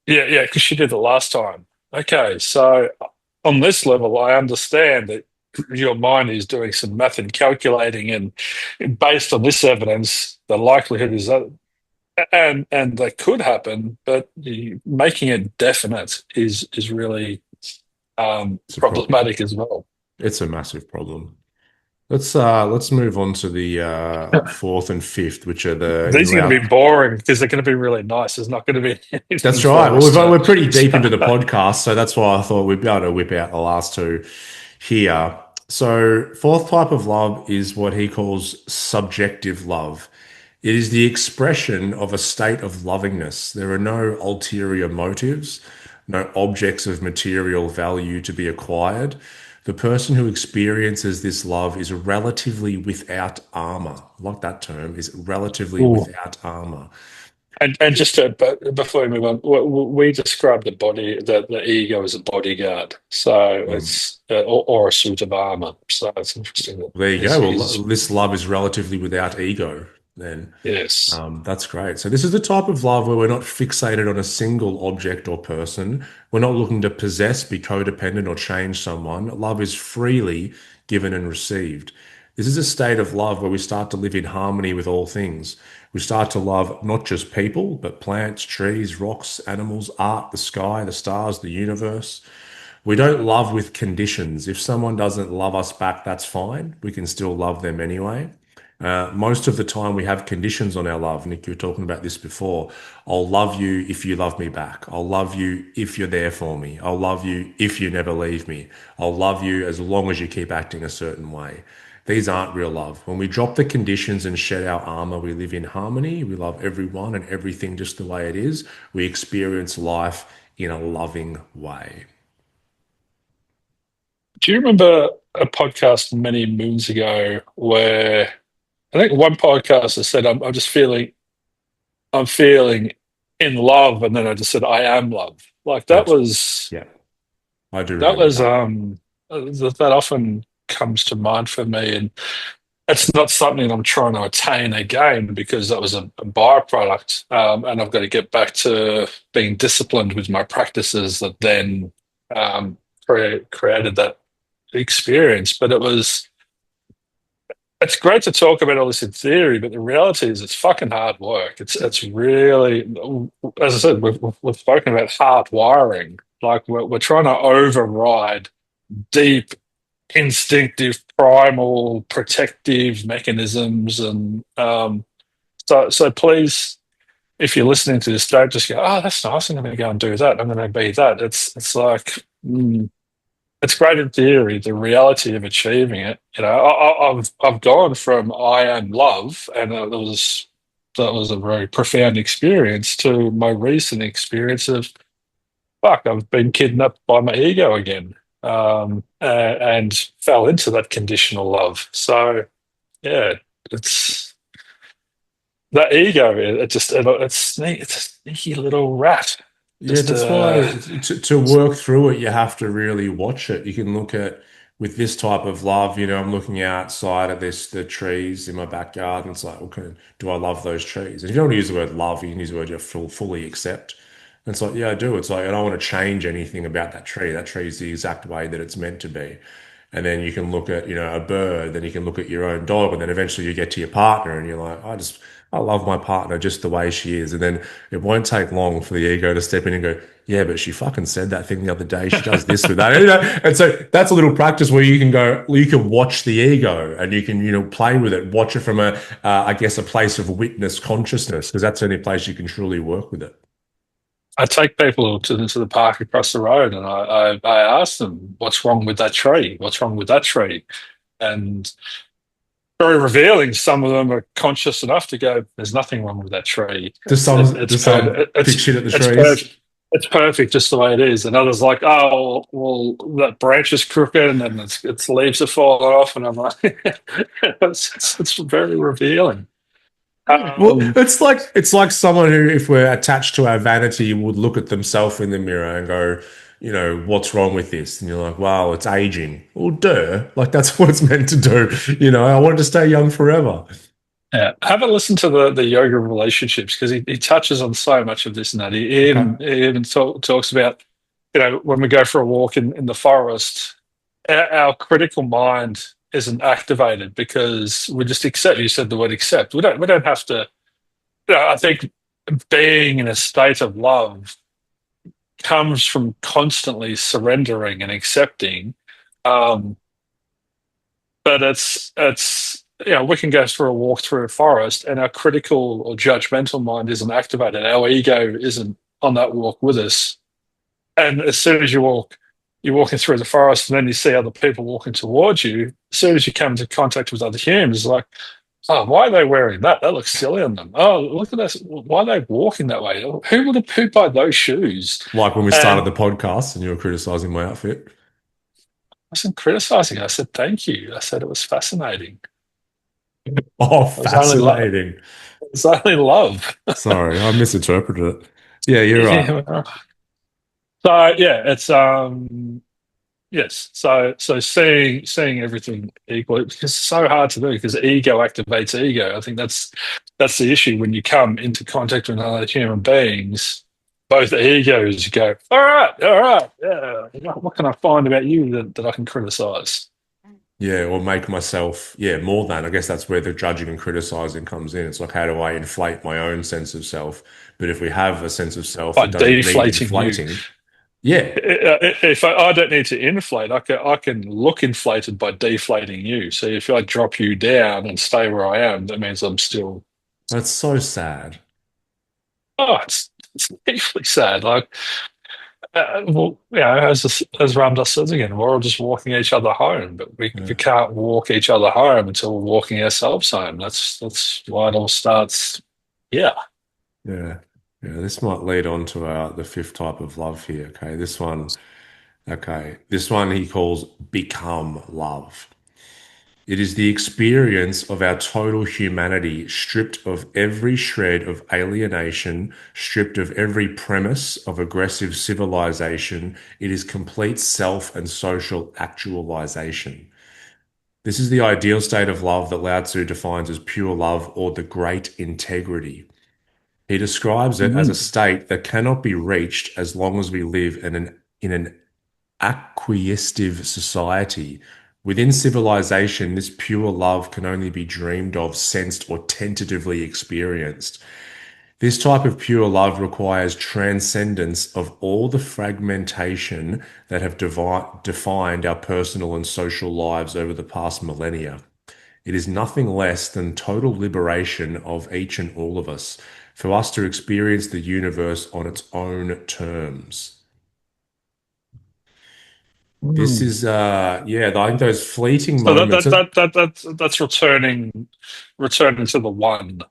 Yeah, yeah, because she did it last time. Okay, so on this level, I understand that your mind is doing some math and calculating, and based on this evidence, the likelihood is that, and that could happen, but making it definite is really It's a problem. problematic as well. It's a massive problem. Let's move on to the fourth and fifth, which are the These are going to irrel be boring because they're going to be really nice. There's not going to be anything That's right. for Well, us to. we're pretty deep into the podcast, so that's why I thought we'd be able to whip out the last two here. So, fourth type of love is what he calls subjective love. It is the expression of a state of lovingness. There are no ulterior motives, no objects of material value to be acquired. The person who experiences this love is relatively without armor. I like that term, is relatively Ooh. without armor. And just to, but before we move on, we describe the ego as a bodyguard, so Mm. it's or a suit of armor. So it's interesting that There you is go. Well, is this love is relatively without ego, then. yes. That's great. So this is the type of love where we're not fixated on a single object or person. We're not looking to possess, be codependent, or change someone. Love is freely given and received. This is a state of love where we start to live in harmony with all things. We start to love not just people, but plants, trees, rocks, animals, art, the sky, the stars, the universe. We don't love with conditions. If someone doesn't love us back, that's fine. We can still love them anyway. Most of the time, we have conditions on our love. Nick, you were talking about this before. I'll love you if you love me back. I'll love you if you're there for me. I'll love you if you never leave me. I'll love you as long as you keep acting a certain way. These aren't real love. When we drop the conditions and shed our armor, we live in harmony. We love everyone and everything just the way it is. We experience life in a loving way. Do you remember a podcast many moons ago where I think one podcaster said, I'm just feeling in love," and then I just said, "I am love." Like Abs- Yeah, I do that remember was that. that often comes to mind for me, and it's not something I'm trying to attain again because that was a byproduct, and I've got to get back to being disciplined with my practices that then created that experience. But it's great to talk about all this in theory, but the reality is it's fucking hard work. It's really, as I said, we've spoken about hard wiring. Like we're trying to override deep instinctive, primal, protective mechanisms, and so please, if you're listening to this, don't just go, "Oh, that's nice. I'm going to go and do that. I'm going to be that." It's like it's great in theory. The reality of achieving it, I've gone from I am love, and that was a very profound experience to my recent experience of fuck, I've been kidnapped by my ego again, and fell into that conditional love. So yeah, it's that ego. It's a sneaky little rat. Yeah, Just that's why to work through it, you have to really watch it. You can look at with this type of love, I'm looking outside at the trees in my backyard, and it's like, okay, do I love those trees? And if you don't want to use the word love, you can use the word you fully accept. And it's like, yeah, I do. It's like, I don't want to change anything about that tree. That tree is the exact way that it's meant to be. And then you can look at, a bird, then you can look at your own dog, and then eventually you get to your partner and you're like, I love my partner just the way she is. And then it won't take long for the ego to step in and go, yeah, but she fucking said that thing the other day. She does this with that. And so that's a little practice where you can go, you can watch the ego and you can, play with it, watch it from I guess, a place of witness consciousness, because that's the only place you can truly work with it. I take people to the park across the road, and I ask them, "What's wrong with that tree? What's wrong with that tree?" And very revealing. Some of them are conscious enough to go, "There's nothing wrong with that tree. It's Does someone perfect. pick shit at the It's trees? perfect. It's perfect just the way it is." And others like, "Oh, well, that branch is crooked, and then its leaves are falling off." And I'm like, it's very revealing. Well, Um, it's like someone who, if we're attached to our vanity, would look at themselves in the mirror and go, what's wrong with this? And you're like, wow, it's aging. Well, duh. Like that's what it's meant to do. I wanted to stay young forever. Yeah, have a listen to the yoga of relationships because he touches on so much of this and that. Okay. He even talks about, when we go for a walk in the forest, our critical mind isn't activated because we just accept. You said the word accept. We don't have to. I think being in a state of love comes from constantly surrendering and accepting. Um, but we can go for a walk through a forest and our critical or judgmental mind isn't activated. Our ego isn't on that walk with us. And as soon as you're walking through the forest and then you see other people walking towards you. As soon as you come into contact with other humans, it's like, oh, why are they wearing that? That looks silly on them. Oh, look at this. Why are they walking that way? Who would have pooped by those shoes? Like when we started And the podcast and you were criticizing my outfit. I wasn't criticizing. I said, thank you. I said it was fascinating. Oh, It was only love. fascinating. It's only love. Sorry, I misinterpreted it. Yeah, you're right. Yeah. So yeah, it's yes. So seeing everything equally because it's so hard to do because ego activates ego. I think that's the issue when you come into contact with other human beings. Both egos go, all right, yeah. What can I find about you that I can criticize? Yeah, or make myself, yeah, more than. I guess that's where the judging and criticizing comes in. It's like, how do I inflate my own sense of self? But if we have a sense of self By that doesn't need deflating you. inflating, yeah, If I don't need to inflate, I can look inflated by deflating you. So if I drop you down and stay where I am, that means I'm still. that's so sad. Oh, it's deeply sad. Like, well, as Ramdas says again, we're all just walking each other home, but we Yeah, can't walk each other home until we're walking ourselves home. That's why it all starts. Yeah. yeah, yeah. This might lead on to the fifth type of love here. This one he calls become love. It is the experience of our total humanity, stripped of every shred of alienation, stripped of every premise of aggressive civilization. It is complete self and social actualization. This is the ideal state of love that Lao Tzu defines as pure love or the great integrity. He describes it as a Mm. state that cannot be reached as long as we live in an acquiescive society. Within civilization, this pure love can only be dreamed of, sensed, or tentatively experienced. This type of pure love requires transcendence of all the fragmentation that have defined our personal and social lives over the past millennia. It is nothing less than total liberation of each and all of us, for us to experience the universe on its own terms. This Mm. is yeah, I think those fleeting So that moments that are, that that that's returning to the one.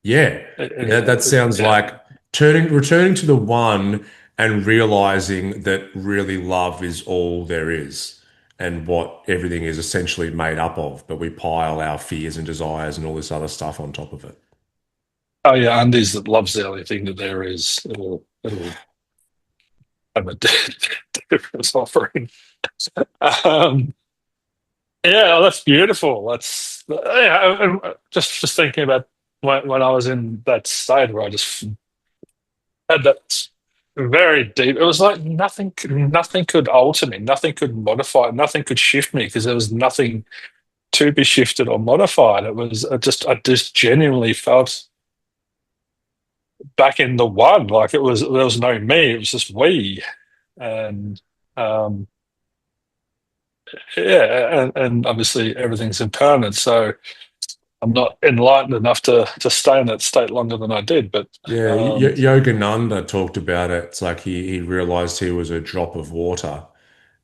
yeah. Yeah, that sounds Yeah. like returning to the one and realizing that really love is all there is and what everything is essentially made up of, but we pile our fears and desires and all this other stuff on top of it. Oh yeah, Andy's that loves the only thing that there is. It'll have a different offering. Um, yeah, that's beautiful. That's yeah. Just thinking about when I was in that state where I just had that. very deep. It was like nothing could alter me, nothing could modify, nothing could shift me because there was nothing to be shifted or modified. It was I just genuinely felt back in the one, like there was no me, it was just we, and um, yeah, and obviously everything's impermanent, so I'm not enlightened enough to stay in that state longer than I did, but Yeah, um, Yogananda talked about it. It's like he realized he was a drop of water,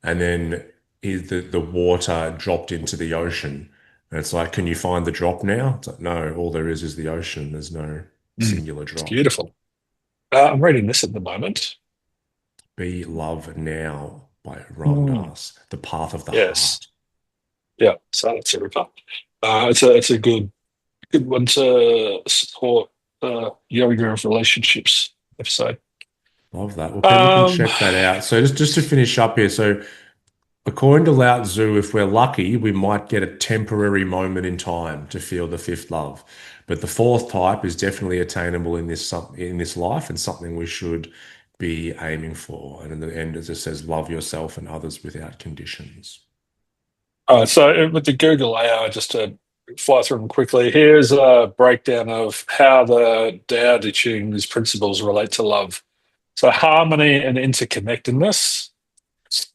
and then the water dropped into the ocean. And it's like, can you find the drop now? It's like, no, all there is the ocean. There's no singular it's drop. beautiful. I'm reading this at the moment. Be Love Now by Ram Mm. Dass, The Path of the Yes, Heart. yeah, so that's a ripper. It's a good one to support yoga of relationships episode. Love that. Well, people can Um, check that out. So just to finish up here, so according to Lao Tzu, if we're lucky, we might get a temporary moment in time to feel the fifth love. But the fourth type is definitely attainable in this life and something we should be aiming for. And in the end, as it says, love yourself and others without conditions. so with the Google AI, just to fly through them quickly, here's a breakdown of how the Tao Te Ching's principles relate to love. So harmony and interconnectedness.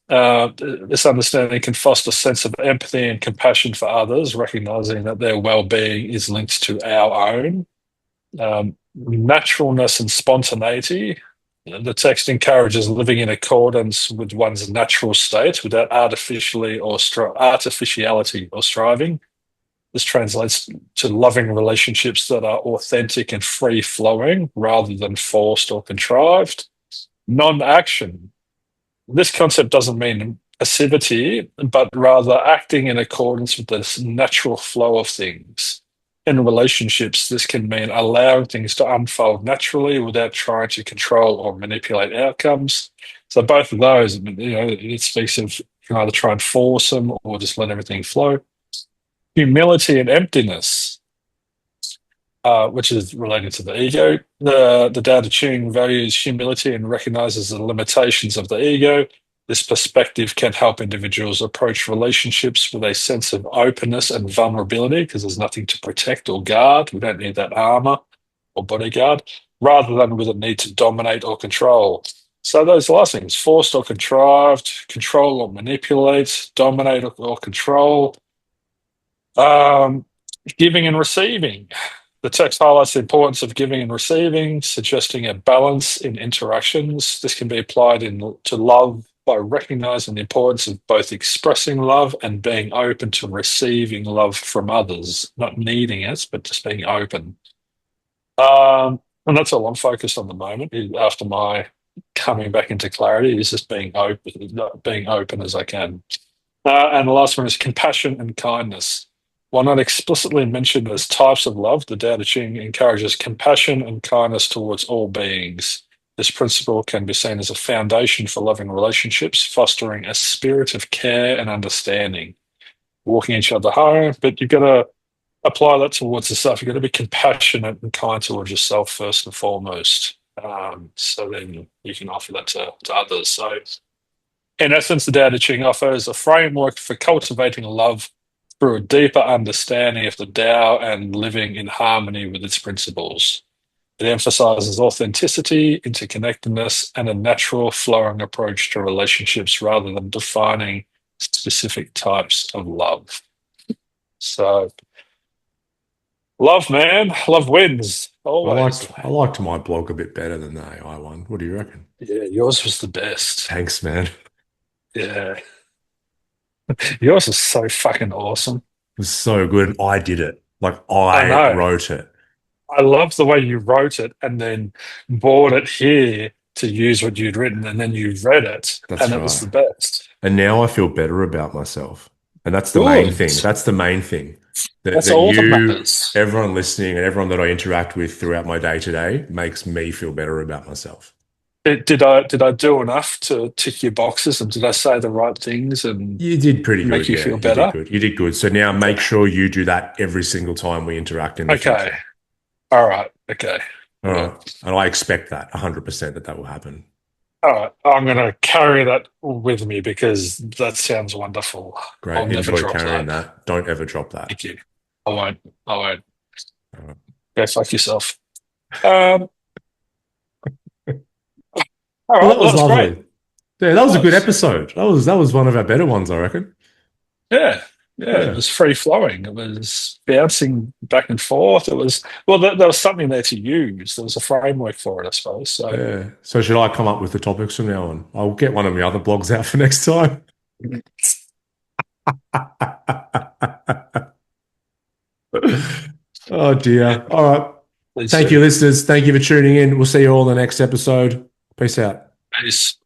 This understanding can foster a sense of empathy and compassion for others, recognizing that their well-being is linked to our own. Naturalness and spontaneity. The text encourages living in accordance with one's natural state without artificiality or striving. This translates to loving relationships that are authentic and free flowing rather than forced or contrived. Non action. This concept doesn't mean passivity, but rather acting in accordance with this natural flow of things. In relationships, this can mean allowing things to unfold naturally without trying to control or manipulate outcomes. So both of those, it speaks of you can either try and force them or just let everything flow. Humility and emptiness, which is related to the ego. The Tao Te Ching values humility and recognizes the limitations of the ego. This perspective can help individuals approach relationships with a sense of openness and vulnerability because there's nothing to protect or guard. We don't need that armor or bodyguard, rather than with a need to dominate or control. So those last things, forced or contrived, control or manipulate, dominate or control, um, giving and receiving. The text highlights the importance of giving and receiving, suggesting a balance in interactions. This can be applied to love by recognizing the importance of both expressing love and being open to receiving love from others, not needing it, but just being open. And that's all I'm focused on the moment. After my coming back into clarity, is just being open as I can. And the last one is compassion and kindness. While not explicitly mentioned as types of love, the Tao Te Ching encourages compassion and kindness towards all beings. This principle can be seen as a foundation for loving relationships, fostering a spirit of care and understanding, walking each other home. But you've got to apply that towards yourself. You've got to be compassionate and kind towards yourself first and foremost. So then you can offer that to others. So in essence, the Tao Te Ching offers a framework for cultivating love through a deeper understanding of the Tao and living in harmony with its principles. It emphasizes authenticity, interconnectedness, and a natural flowing approach to relationships rather than defining specific types of love. So, love, man, love wins always. I liked my blog a bit better than the AI one. What do you reckon? Yeah, yours was the best. Thanks, man. Yeah, yours is so fucking awesome. It was so good. And I did it. Like I I know. wrote it. I love the way you wrote it and then brought it here to use what you'd written, and then you read it, That's and it was right. the best. And now I feel better about myself. And that's the main Good. thing. That's the main thing. That's That all that you, matters. everyone listening and everyone that I interact with throughout my day to day makes me feel better about myself. Did I do enough to tick your boxes, and did I say the right things and You did pretty make good. you Yeah, feel you did better? good. You did good. So now Okay. make sure you do that every single time we interact in the Okay. future. All right. Okay. All Yeah. right. And I expect that 100% that will happen. All right, I'm going to carry that with me because that sounds wonderful. I'll Great. never Enjoy drop carrying that. that. Don't ever drop that. Thank you. I won't. I won't. Uh, Go fuck yourself. Um, all Well, right, that well, was that's great. lovely. Yeah, that It was a good was. episode. That was one of our better ones, I reckon. Yeah, yeah, it Yeah. was free flowing. It was bouncing back and forth. It was well, there was something there to use. There was a framework for it, I suppose. So, Yeah. So should I come up with the topics from now on? I'll get one of my other blogs out for next time. Oh yeah, dear. All right. please Thank you, do. listeners. Thank you for tuning in. We'll see you all in the next episode. Peace out. Peace.